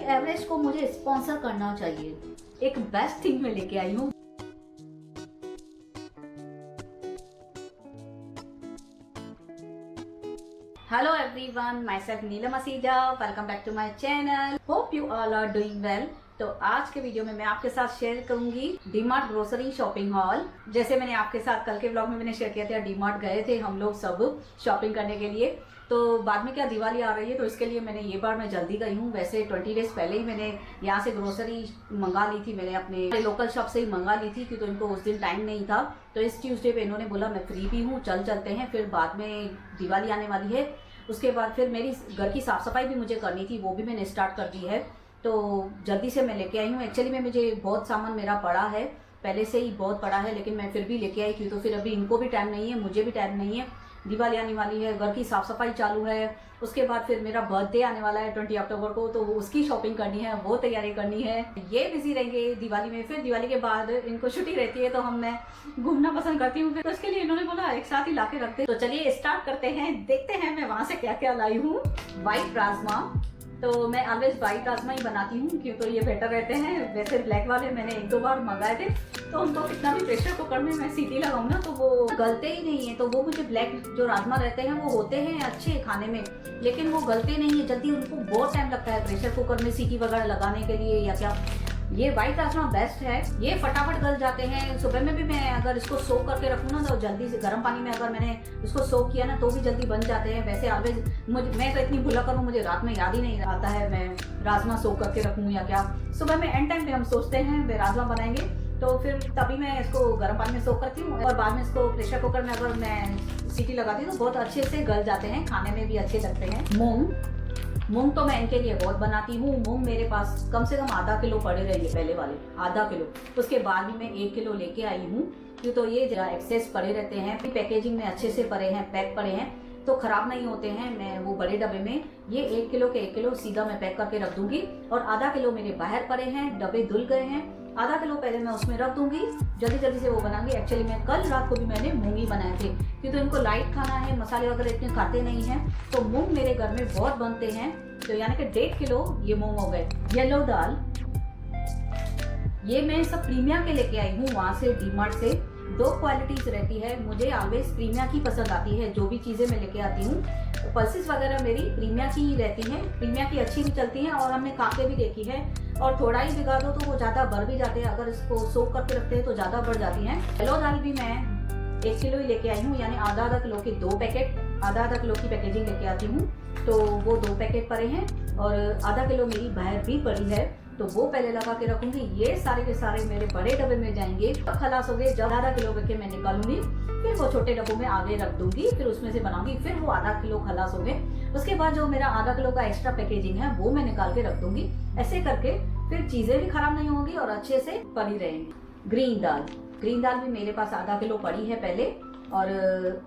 Everest को मुझे sponsor करना चाहिए। एक बेस्ट थिंग मैं लेके आई हूँ। Hello everyone, myself Neelam Aseja, welcome back to my channel. Hope you all are doing well. तो आज के वीडियो में मैं आपके साथ शेयर करूंगी डीमार्ट ग्रोसरी शॉपिंग हॉल। जैसे मैंने आपके साथ कल के ब्लॉग में मैंने शेयर किया था, डीमार्ट गए थे हम लोग सब शॉपिंग करने के लिए। तो बाद में क्या दिवाली आ रही है, तो इसके लिए मैंने ये बार मैं जल्दी गई हूँ। वैसे 20 डेज पहले ही मैंने यहाँ से ग्रोसरी मंगा ली थी, मैंने अपने लोकल शॉप से ही मंगा ली थी क्योंकि इनको उस दिन टाइम नहीं था। तो इस ट्यूसडे पे इन्होंने बोला मैं फ्री भी हूँ, चलते हैं। फिर बाद में दिवाली आने वाली है, उसके बाद फिर मेरी घर की साफ़ सफाई भी मुझे करनी थी, वो भी मैंने स्टार्ट कर दी है। तो जल्दी से मैं लेके आई हूँ। एक्चुअली में मुझे बहुत सामान मेरा पड़ा है, पहले से ही बहुत पड़ा है, लेकिन मैं फिर भी लेके आई क्यों, तो फिर अभी इनको भी टाइम नहीं है, मुझे भी टाइम नहीं है। दिवाली आने वाली है, घर की साफ़ सफाई चालू है। उसके बाद फिर मेरा बर्थडे आने वाला है 20 अक्टूबर को, तो उसकी शॉपिंग करनी है, वो तैयारी करनी है। ये बिजी रहेंगे दिवाली में। फिर दिवाली के बाद इनको छुट्टी रहती है, तो मैं घूमना पसंद करती हूँ। तो उसके लिए इन्होंने बोला एक साथ ही ला के रखते। तो चलिए स्टार्ट करते हैं, देखते हैं मैं वहाँ से क्या क्या लाई हूँ। व्हाइट राजमा, तो मैं ऑलवेज व्हाइट राजमा ही बनाती हूँ क्यों, तो ये बेटर रहते हैं। वैसे ब्लैक वाले मैंने 1-2 बार मंगाए थे, तो उनको कितना भी प्रेशर कुकर में मैं सीटी लगाऊँ ना, तो वो गलते ही नहीं है। तो वो मुझे ब्लैक जो राजमा रहते हैं वो होते हैं अच्छे खाने में, लेकिन वो गलते नहीं है जल्दी। उनको बहुत टाइम लगता है प्रेशर कुकर में सीटी वगैरह लगाने के लिए या क्या। ये व्हाइट राजमा बेस्ट है, ये फटाफट गल जाते हैं। सुबह में भी मैं अगर इसको सोक करके रखूँ ना, तो जल्दी से गर्म पानी में अगर मैंने इसको सोक किया ना, तो भी जल्दी बन जाते हैं। वैसे ऑलवेज मैं तो इतनी भूला करूँ, मुझे रात में याद ही नहीं आता है मैं राजमा सोक करके रखूँ या क्या। सुबह में एंड टाइम पे हम सोचते हैं वे राजमा बनाएंगे, तो फिर तभी मैं इसको गर्म पानी में सोक करती हूँ और बाद में इसको प्रेशर कुकर में अगर मैं सीटी लगाती हूँ तो बहुत अच्छे से गल जाते हैं, खाने में भी अच्छे लगते हैं। मूंग तो मैं इनके लिए बहुत बनाती हूँ। मूंग मेरे पास कम से कम आधा किलो पड़े रहेंगे, पहले वाले आधा किलो। उसके बाद भी मैं 1 किलो लेके आई हूँ क्यों, तो ये जरा एक्सेस पड़े रहते हैं। पैकेजिंग में अच्छे से पड़े हैं, पैक पड़े हैं, तो खराब नहीं होते हैं। मैं वो बड़े डब्बे में ये 1 किलो के 1 किलो सीधा मैं पैक करके रख दूंगी। और आधा किलो मेरे बाहर पड़े हैं, डब्बे धुल गए हैं, आधा किलो पहले मैं उसमें रख दूंगी, जल्दी से वो बनाऊंगी। एक्चुअली मैं कल रात को भी मैंने मूंगी बनाए थे क्योंकि इनको लाइट खाना है, मसाले वगैरह इतने खाते नहीं हैं। तो मूंग मेरे घर में बहुत बनते हैं, तो यानी कि 1.5 किलो ये मूंग हो गए। येलो दाल, ये मैं सब प्रीमिया के लेके आई हूँ वहां से, डीमार्ट से। 2 क्वालिटीज रहती है, मुझे ऑलवेज प्रीमिया की पसंद आती है। जो भी चीजें मैं लेके आती हूँ, पल्सेस वगैरह मेरी प्रीमिया की ही रहती हैं, प्रीमिया की अच्छी भी चलती हैं और हमने खा के भी देखी है। और थोड़ा ही भिगा दो तो वो ज्यादा बढ़ भी जाते हैं, अगर इसको सोक करके रखते हैं तो ज्यादा बढ़ जाती हैं। येलो दाल भी मैं 1 किलो ही लेके आई हूँ, यानी आधा किलो के 2 पैकेट, आधा किलो की पैकेजिंग लेके आती हूँ, तो वो 2 पैकेट पड़े हैं। और आधा किलो मेरी बाहर भी पड़ी है, तो वो पहले लगा के रखूंगी। ये सारे के सारे मेरे बड़े डब्बे में जाएंगे, खलास हो गए। जब आधा किलो के मैं निकालूंगी, फिर वो छोटे डब्बों में आगे रख दूंगी, फिर उसमें से बनाऊंगी, फिर वो आधा किलो खलास हो गए। उसके बाद जो मेरा आधा किलो का एक्स्ट्रा पैकेजिंग है वो मैं निकाल के रख दूंगी। ऐसे करके फिर चीजें भी खराब नहीं होंगी और अच्छे से पड़ी रहेंगी। ग्रीन दाल भी मेरे पास आधा किलो पड़ी है पहले, और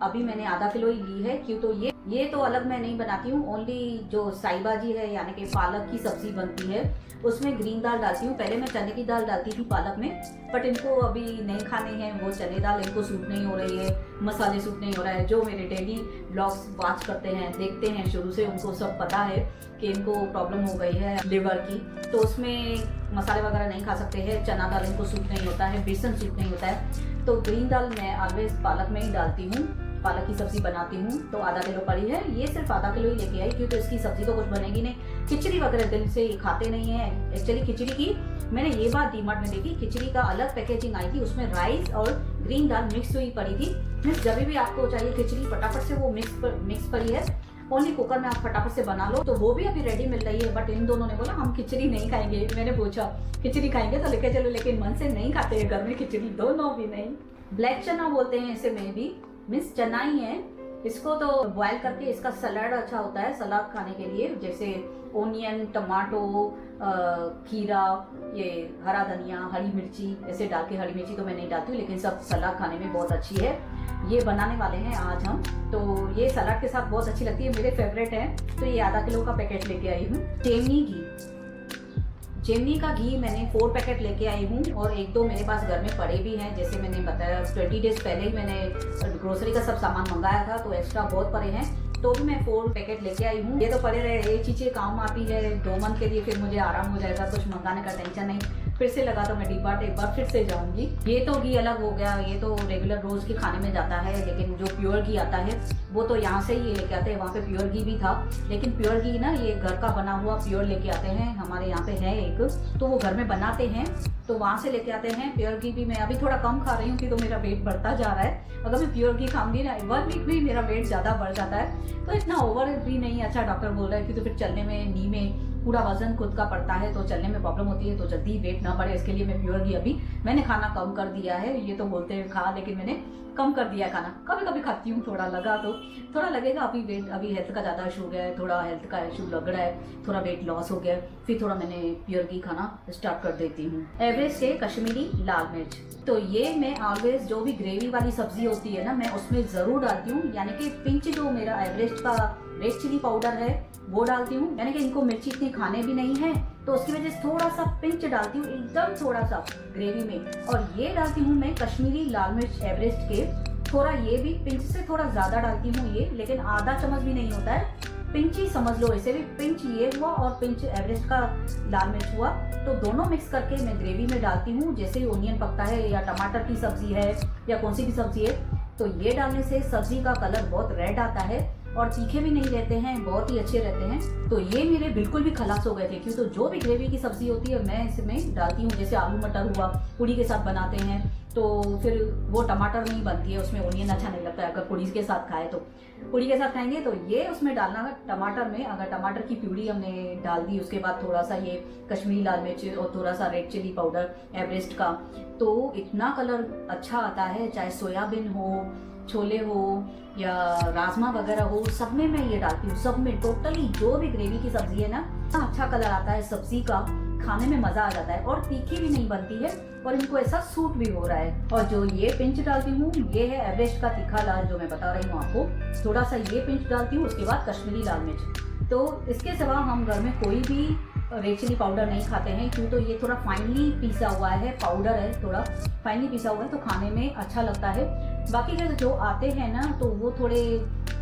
अभी मैंने आधा किलो ही ली है क्यों, तो ये तो अलग मैं नहीं बनाती हूँ। ओनली जो साई भाजी है यानी कि पालक की सब्जी बनती है, उसमें ग्रीन दाल डालती हूँ। पहले मैं चने की दाल डालती थी पालक में, बट इनको अभी नहीं खाने हैं वो चने दाल, इनको सूट नहीं हो रही है, मसाले सूट नहीं हो रहा है। जो मेरे डेली ब्लॉग्स वॉच करते हैं, देखते हैं शुरू से, उनको सब पता है कि इनको प्रॉब्लम हो गई है लिवर की, तो उसमें मसाले वगैरह नहीं खा सकते हैं। चना दाल इनको सूट नहीं होता है, बेसन सूट नहीं होता है। तो ग्रीन दाल मैं ऑलवेज पालक में ही डालती हूँ, पालक की सब्जी बनाती हूँ। तो आधा किलो पड़ी है, ये सिर्फ आधा किलो ही लेके आई क्योंकि इसकी सब्जी तो कुछ बनेगी नहीं। खिचड़ी वगैरह दिल से खाते नहीं है। एक्चुअली खिचड़ी की मैंने ये बात डीमार्ट में देखी, खिचड़ी का अलग पैकेजिंग आई थी, उसमें राइस और ग्रीन दाल मिक्स हुई पड़ी थी। मीन्स जब भी आपको चाहिए खिचड़ी फटाफट से वो मिक्स पड़ी है, ओनली कुकर में आप फटाफट से बना लो, तो वो भी अभी रेडी मिल रही है। बट इन दोनों ने बोला हम खिचड़ी नहीं खाएंगे। मैंने पूछा खिचड़ी खाएंगे तो लेके चलो, लेकिन मन से नहीं खाते हैं घर में खिचड़ी, दोनों भी नहीं। ब्लैक चना बोलते हैं इसे, में भी मीन्स चना ही है। इसको तो बॉयल करके इसका सलाद अच्छा होता है सलाद खाने के लिए, जैसे ओनियन, टमाटो, खीरा, ये हरा धनिया, हरी मिर्ची ऐसे डाल के। हरी मिर्ची तो मैं नहीं डालती हूँ, लेकिन सब सलाद खाने में बहुत अच्छी है। ये बनाने वाले हैं आज हम, तो ये सलाद के साथ बहुत अच्छी लगती है, मेरे फेवरेट है। तो ये आधा किलो का पैकेट लेके आई हूँ। जेमनी का घी मैंने 4 पैकेट लेके आई हूँ, और 1-2 मेरे पास घर में पड़े भी हैं। जैसे मैंने बताया 20 डेज पहले ही मैंने ग्रोसरी का सब सामान मंगाया था, तो एक्स्ट्रा बहुत पड़े हैं। तो भी मैं 4 पैकेट लेके आई हूँ। ये तो पड़े रहे, ये चीजें काम आती है 2 मंथ के लिए, फिर मुझे आराम हो जाएगा, कुछ मंगाने का टेंशन नहीं। फिर से लगा तो मैं डीमार्ट एक बार फिर से जाऊंगी। ये तो घी अलग हो गया, ये तो रेगुलर रोज के खाने में जाता है, लेकिन जो प्योर घी आता है वो तो यहाँ से ही लेके आते हैं। वहाँ पे प्योर घी भी था, लेकिन प्योर घी ना ये घर का बना हुआ प्योर लेके आते हैं। हमारे यहाँ पे है एक, तो वो घर में बनाते हैं, तो वहाँ से लेके आते हैं। प्योर घी भी मैं अभी थोड़ा कम खा रही हूँ कि तो मेरा वेट बढ़ता जा रहा है। अगर मैं प्योर घी खाऊंगी ना 1 वीक में मेरा वेट ज़्यादा बढ़ जाता है, तो इतना ओवर भी नहीं अच्छा। डॉक्टर बोल रहा है कि तो फिर चलने में, नी में पूरा वजन खुद का पड़ता है, तो चलने में प्रॉब्लम होती है, तो जल्दी वेट ना बढ़े इसके लिए मैं प्योर घी अभी मैंने खाना कम कर दिया है। ये तो बोलते हैं खा, लेकिन मैंने कम कर दिया खाना। कभी कभी खाती हूँ, थोड़ा लगा तो थोड़ा लगेगा। अभी वेट, अभी हेल्थ का ज़्यादा इशू हो गया है, थोड़ा हेल्थ का इशू लग रहा है, थोड़ा वेट लॉस हो गया, फिर थोड़ा मैंने प्योर घी खाना स्टार्ट कर देती हूँ। एवरेस्ट के कश्मीरी लाल मिर्च, तो ये मैं ऑलवेज जो भी ग्रेवी वाली सब्जी होती है ना, मैं उसमें ज़रूर डालती हूँ। यानी कि पिंच जो मेरा एवरेस्ट का रेड चिली पाउडर है वो डालती हूँ। यानी कि इनको मिर्ची इतनी खाने भी नहीं है, तो उसकी वजह से थोड़ा सा पिंच डालती हूँ, एकदम थोड़ा सा ग्रेवी में। और ये डालती हूँ मैं कश्मीरी लाल मिर्च एवरेस्ट के, थोड़ा ये भी पिंच से थोड़ा ज्यादा डालती हूँ ये, लेकिन आधा चम्मच भी नहीं होता है, पिंच ही समझ लो। इसे भी पिंच ये हुआ और पिंच एवरेस्ट का लाल मिर्च हुआ, तो दोनों मिक्स करके मैं ग्रेवी में डालती हूँ। जैसे ओनियन पकता है या टमाटर की सब्जी है या कौन सी भी सब्जी है, तो ये डालने से सब्जी का कलर बहुत रेड आता है और तीखे भी नहीं रहते हैं, बहुत ही अच्छे रहते हैं। तो ये मेरे बिल्कुल भी खलास हो गए थे, क्यों तो जो भी ग्रेवी की सब्जी होती है मैं इसमें डालती हूँ। जैसे आलू मटर हुआ, पूड़ी के साथ बनाते हैं, तो फिर वो टमाटर नहीं बनती है, उसमें ओनियन अच्छा नहीं लगता है। अगर पूड़ी के साथ खाए तो पूड़ी के साथ खाएंगे तो ये उसमें डालना है टमाटर में। अगर टमाटर की प्यूरी हमने डाल दी, उसके बाद थोड़ा सा ये कश्मीरी लाल मिर्च और थोड़ा सा रेड चिली पाउडर एवरेस्ट का, तो इतना कलर अच्छा आता है। चाहे सोयाबीन हो, छोले हो या राजमा वगैरह हो, सब में मैं ये डालती हूँ। सब में टोटली जो भी ग्रेवी की सब्जी है ना, अच्छा कलर आता है सब्जी का, खाने में मजा आ जाता है और तीखी भी नहीं बनती है और इनको ऐसा सूट भी हो रहा है। और जो ये पिंच डालती हूँ ये है एवरेस्ट का तीखा लाल, जो मैं बता रही हूँ आपको। थोड़ा सा ये पिंच डालती हूँ, उसके बाद कश्मीरी लाल मिर्च। तो इसके सिवा हम घर में कोई भी रेड चिली पाउडर नहीं खाते हैं, क्यों तो ये थोड़ा फाइनली पीसा हुआ है, पाउडर है, थोड़ा फाइनली पीसा हुआ है, तो खाने में अच्छा लगता है। बाकी के जो आते हैं ना, तो वो थोड़े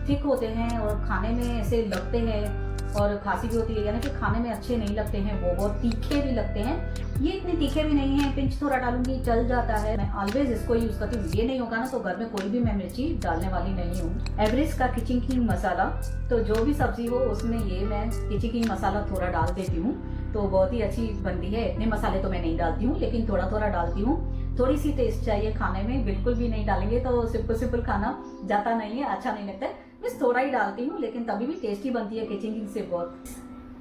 थिक होते हैं और खाने में ऐसे लगते हैं और खांसी भी होती है, यानी कि खाने में अच्छे नहीं लगते हैं, वो बहुत तीखे भी लगते हैं। ये इतने तीखे भी नहीं है, पिंच थोड़ा डालूंगी चल जाता है। मैं ऑलवेज इसको यूज करती हूँ। ये नहीं होगा ना तो घर में कोई भी मैं मिर्ची डालने वाली नहीं हूँ। एवरेस्ट का किचन किंग मसाला, तो जो भी सब्जी हो उसमें ये मैं किचन किंग मसाला थोड़ा डाल देती हूँ, तो बहुत ही अच्छी बनती है। इतने मसाले तो मैं नहीं डालती हूँ, लेकिन थोड़ा थोड़ा डालती हूँ। थोड़ी सी टेस्ट चाहिए खाने में, बिल्कुल भी नहीं डालेंगे तो सिंपल सिंपल खाना जाता नहीं है, अच्छा नहीं लगता है। मैं थोड़ा ही डालती हूँ, लेकिन तभी भी टेस्टी बनती है किचन किंग से बहुत।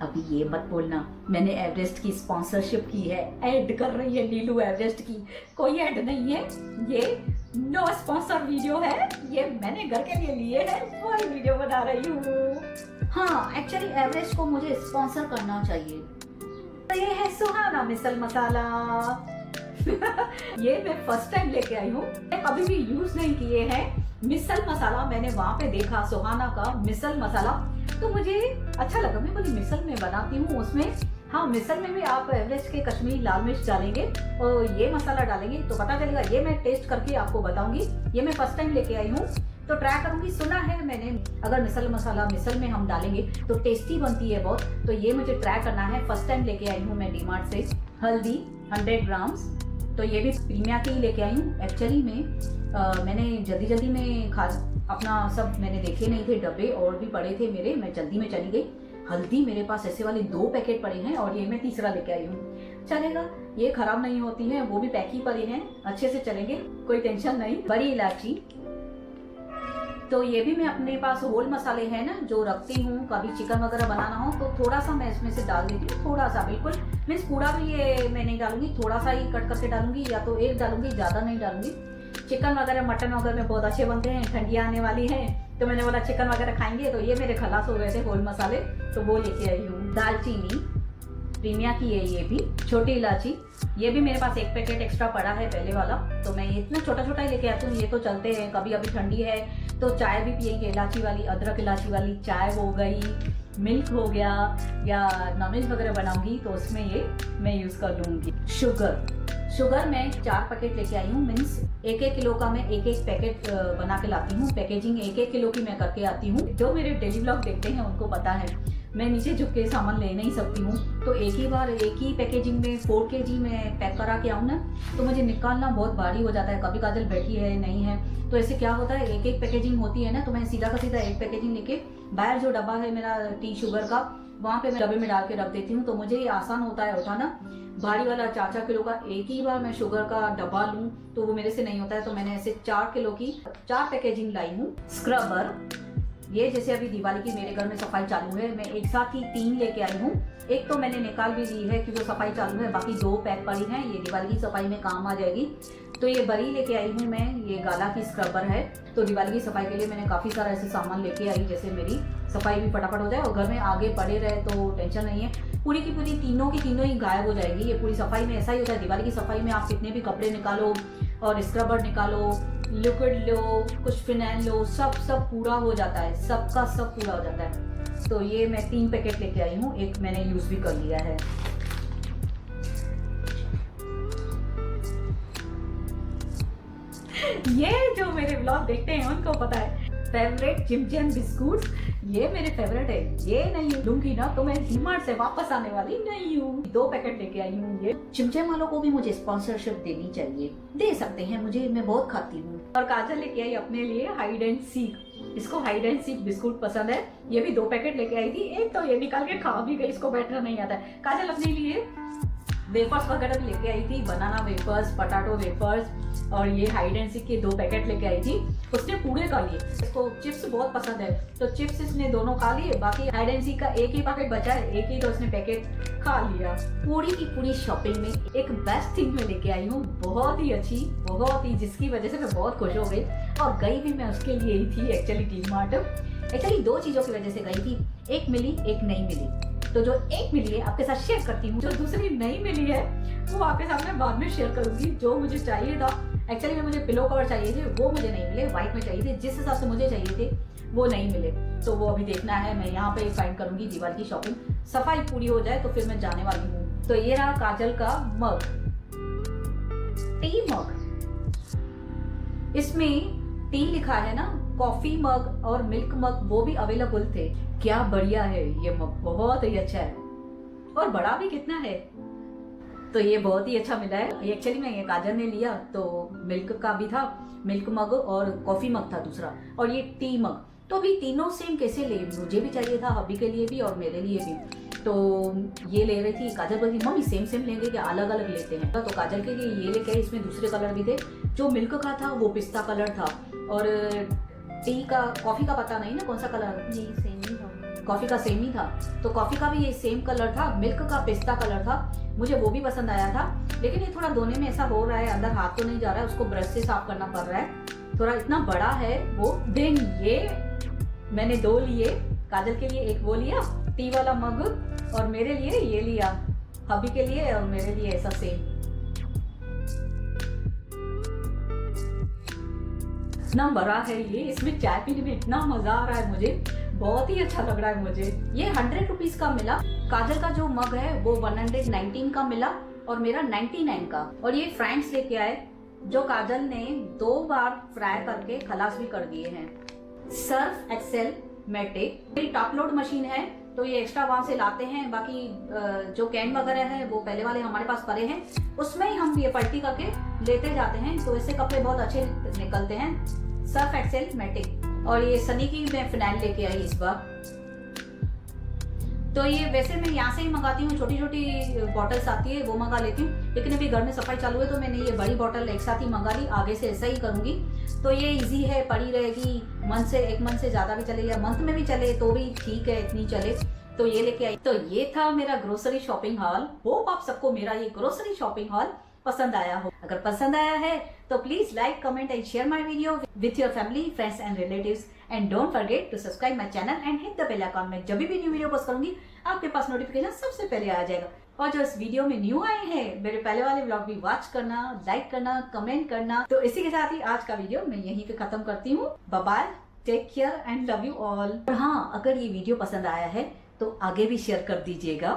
अभी ये मत बोलना मैंने एवरेस्ट की स्पॉन्सरशिप की है, ऐड कर रही है नीलू एवरेस्ट की। कोई ऐड नहीं है, ये नो स्पॉन्सर वीडियो है, ये मैंने घर के लिए लिए है, वही वीडियो बना रही हूँ। हाँ, एक्चुअली एवरेस्ट को मुझे स्पॉन्सर करना चाहिए। तो ये है सुहाना मिसल मसाला। ये मैं फर्स्ट टाइम लेके आई हूँ, अभी भी यूज नहीं किए हैं। मिसल मसाला मैंने वहाँ पे देखा, सुहाना का मिसल मसाला, तो मुझे अच्छा लगा। मैं बोली मिसल में बनाती हूँ, उसमें हाँ मिसल में भी आप एवरेस्ट के कश्मीरी लाल मिर्च डालेंगे और ये मसाला डालेंगे तो पता चलेगा। ये मैं टेस्ट करके आपको बताऊंगी, ये मैं फर्स्ट टाइम लेके आई हूँ तो ट्राई करूंगी। सुना है मैंने अगर मिसल मसाला मिसल में हम डालेंगे तो टेस्टी बनती है बहुत, तो ये मुझे ट्राई करना है। फर्स्ट टाइम लेके आई हूँ मैं डीमार्ट से। हल्दी 100 ग्राम्स, तो ये भी प्रीमिया की ही लेके आई हूँ। एक्चुअली में मैंने जल्दी में अपना सब मैंने देखे नहीं थे, डब्बे और भी पड़े थे मेरे, मैं जल्दी में चली गई। हल्दी मेरे पास ऐसे वाले 2 पैकेट पड़े हैं और ये मैं तीसरा लेके आई हूँ। चलेगा, ये खराब नहीं होती है, वो भी पैक ही पड़े हैं, अच्छे से चलेंगे, कोई टेंशन नहीं। बड़ी इलायची, तो ये भी मैं अपने पास होल मसाले हैं ना जो रखती हूँ, कभी चिकन वगैरह बनाना हो तो थोड़ा सा मैं इसमें से डाल देती हूँ, थोड़ा सा, बिल्कुल मीन्स पूरा भी ये मैं नहीं डालूंगी, थोड़ा सा ही कट करके डालूंगी, या तो 1 डालूंगी, ज्यादा नहीं डालूंगी। चिकन वगैरह मटन वगैरह में बहुत अच्छे बनते हैं, ठंडियाँ आने वाली हैं तो मैंने बोला चिकन वगैरह खाएंगे, तो ये मेरे खलास हो गए थे होल मसाले, तो वो लेके आई हूँ। दालचीनी प्रीमिया की है, ये भी छोटी इलायची, ये भी मेरे पास 1 पैकेट एक्स्ट्रा पड़ा है पहले वाला, तो मैं इतना छोटा छोटा ही लेके आती हूँ। ये तो चलते हैं, कभी अभी ठंडी है तो चाय भी पियेंगे, इलायची वाली, अदरक इलायची वाली चाय हो गई, मिल्क हो गया, या नॉनवेज वगैरह बनाऊंगी तो उसमें ये मैं यूज कर लूंगी। शुगर मैं 4 पैकेट लेके आई हूँ, मीन्स 1-1 किलो का मैं 1-1 पैकेट बना के लाती हूँ। पैकेजिंग 1-1 किलो की मैं करके आती हूँ। जो मेरे डेली व्लॉग देखते हैं उनको पता है मैं नीचे झुक के सामान ले नहीं सकती हूँ, तो एक ही बार एक ही पैकेजिंग में 4 kg में पैक करा के आऊँ ना, तो मुझे निकालना बहुत भारी हो जाता है। कभी काजल बैठी है नहीं है, तो ऐसे क्या होता है 1-1 पैकेजिंग होती है ना, तो मैं सीधा का सीधा 1 पैकेजिंग लेके बाहर जो डब्बा है मेरा टी शुगर का, वहाँ पे मैं डब्बे में डाल के रख देती हूँ। तो मुझे ये आसान होता है उठाना। भारी वाला 4-4 किलो का एक ही बार मैं शुगर का डब्बा लूँ तो वो मेरे से नहीं होता है, तो मैंने ऐसे 4 किलो की 4 पैकेजिंग लाई हूँ। स्क्रबर, ये जैसे अभी दिवाली की मेरे घर में सफाई चालू है, मैं एक साथ ही 3 लेके आई हूँ। एक तो मैंने निकाल भी ली है क्योंकि सफाई चालू है, बाकी 2 पैक पड़ी हैं, ये दिवाली की सफाई में काम आ जाएगी। तो ये बड़ी लेके आई हूँ मैं, ये गाला की स्क्रबर है। तो दिवाली की सफाई के लिए मैंने काफ़ी सारा ऐसे सामान लेके आई, जैसे मेरी सफाई भी फटाफट हो जाए और घर में आगे पड़े रहे तो टेंशन नहीं है। पूरी की पूरी तीनों की तीनों ही गायब हो जाएगी। ये पूरी सफाई में ऐसा ही होता है, दिवाली की सफाई में आप कितने भी कपड़े निकालो और स्क्रबर निकालो, लिक्विड लो, कुछ फिनाइल लो, सब पूरा हो जाता है, सबका सब पूरा हो जाता है। तो ये मैं 3 पैकेट लेके आई हूँ, एक मैंने यूज भी कर लिया है। ये जो मेरे ब्लॉग देखते हैं उनको पता है, फेवरेट चिमचम बिस्कुट, ये मेरे फेवरेट है। ये नहीं लूंगी ना तो मैं डीमार्ट से वापस आने वाली नहीं हूँ। 2 पैकेट लेके आई हूँ। ये चिमचम वालों को भी मुझे स्पॉन्सरशिप देनी चाहिए, दे सकते हैं मुझे, मैं बहुत खाती हूँ। और काजल लेके आई अपने लिए हाइड एंड सीक, इसको हाइड एंड सीक बिस्कुट पसंद है। ये भी 2 पैकेट लेके आई थी, एक तो ये निकाल के खा भी गई, इसको बैठना नहीं आता है। काजल अपने लिए वेफर्स वगैरह भी लेके आई थी, बनाना वेफर्स, पटाटो वेफर्स, और ये हाइड एंड सीक के 2 पैकेट लेके आई थी। उसने पूरे खा लिए, इसको चिप्स बहुत पसंद है तो चिप्स इसने दोनों खा लिए, बाकी हाइड एंड सीक का एक ही पैकेट बचा है, एक ही तो उसने पैकेट खा लिया। पूरी की पूरी शॉपिंग में एक बेस्ट थिंग में लेके आई हूँ, बहुत ही अच्छी, बहुत ही, जिसकी वजह से मैं बहुत खुश हो गई। और गई भी मैं उसके लिए ही थी एक्चुअली डीमार्ट। एक्चुअली 2 चीजों की वजह से गई थी, एक मिली एक नहीं मिली। तो जो एक मिली है आपके साथ शेयर करती हूँ, जो दूसरी नहीं मिली है वो आपके सामने बाद में शेयर करूंगी। जो मुझे चाहिए था, एक्चुअली में मुझे पिलो कवर चाहिए थे, वो मुझे नहीं मिले, व्हाइट में चाहिए थे, जिस हिसाब से मुझे चाहिए थे वो नहीं मिले। तो वो अभी देखना है, मैं यहाँ पे फाइंड करूंगी। दिवाली की शॉपिंग सफाई पूरी हो जाए तो फिर मैं जाने वाली हूँ। तो ये रहा काजल का मग, टी मग, इसमें टी लिखा है ना, कॉफी मग और मिल्क मग वो भी अवेलेबल थे। क्या बढ़िया है ये मग, बहुत ही अच्छा है और बड़ा भी कितना है, तो ये बहुत ही अच्छा मिला है। एक्चुअली मैं ये काजल ने लिया तो मिल्क का भी था, मिल्क मग और कॉफी मग था दूसरा, और ये टी मग। तो अभी तीनों सेम कैसे ले, मुझे भी चाहिए था, हबी के लिए भी और मेरे लिए भी। तो ये ले रही थी, काजल बोली मम्मी सेम सेम लेंगे क्या, अलग अलग लेते हैं। तो काजल के लिए ये लेके आई, इसमें दूसरे कलर भी थे। जो मिल्क का था वो पिस्ता कलर था, और टी का, कॉफी का पता नहीं ना कौन सा कलर, नहीं सेम ही था, कॉफी का सेम ही था। तो कॉफी का भी ये सेम कलर था, मिल्क का पिस्ता कलर था, मुझे वो भी पसंद आया था। लेकिन ये थोड़ा धोने में ऐसा हो रहा है, अंदर हाथ तो नहीं जा रहा है, उसको ब्रश से साफ करना पड़ रहा है, थोड़ा इतना बड़ा है वो। देन ये मैंने 2 लिए, काजल के लिए एक वो लिया टी वाला मग, और मेरे लिए ये लिया, हबी के लिए और मेरे लिए ऐसा सेम। इतना बड़ा है ये, इसमें चाय पीने में इतना मजा आ रहा है मुझे, बहुत ही अच्छा लग रहा है मुझे। ये 100 रुपीज का मिला। काजल का जो मग है वो 119 का मिला और मेरा 99 का। और ये फ्राइड्स लेके आए जो काजल ने 2 बार फ्राई करके खलास भी कर दिए हैं। सर्फ एक्सेल मैटिक, ये टॉप लोड मशीन है तो ये एक्स्ट्रा वहां से लाते हैं, बाकी जो कैन वगैरह है वो पहले वाले हमारे पास पड़े हैं, उसमें ही हम ये पलटी करके लेते जाते हैं, तो इससे कपड़े बहुत अच्छे निकलते हैं। Surf Excel Matic. और ये सनी की मैं फिनाइल लेके आई इस बार। तो ये वैसे मैं यहाँ से ही मंगाती हूँ, छोटी छोटी बॉटल्स आती है वो मंगा लेती हूँ, लेकिन अभी घर में सफाई चालू है तो मैंने ये बड़ी बॉटल एक साथ ही मंगा ली, आगे से ऐसा ही करूंगी। तो ये इजी है, पड़ी रहेगी, एक मंथ से ज्यादा भी चले या मंथ में भी चले तो भी ठीक है, इतनी चले। तो ये लेके आई। तो ये था मेरा ग्रोसरी शॉपिंग हॉल। होप आप सबको मेरा ये ग्रोसरी शॉपिंग हॉल पसंद आया हो। अगर पसंद आया है तो please like, comment and share my video with your family, friends and relatives, and don't forget to subscribe my channel and hit the bell icon. मैं जब भी न्यू वीडियो पोस्ट करूंगी आपके पास नोटिफिकेशन सबसे पहले आ जाएगा। और जो इस वीडियो में न्यू आए हैं, मेरे पहले वाले व्लॉग भी वॉच करना, लाइक करना, कमेंट करना। तो इसी के साथ ही आज का वीडियो मैं यहीं पे खत्म करती हूँ। Bye bye, take care and love you all. और हाँ, अगर ये वीडियो पसंद आया है तो आगे भी शेयर कर दीजिएगा।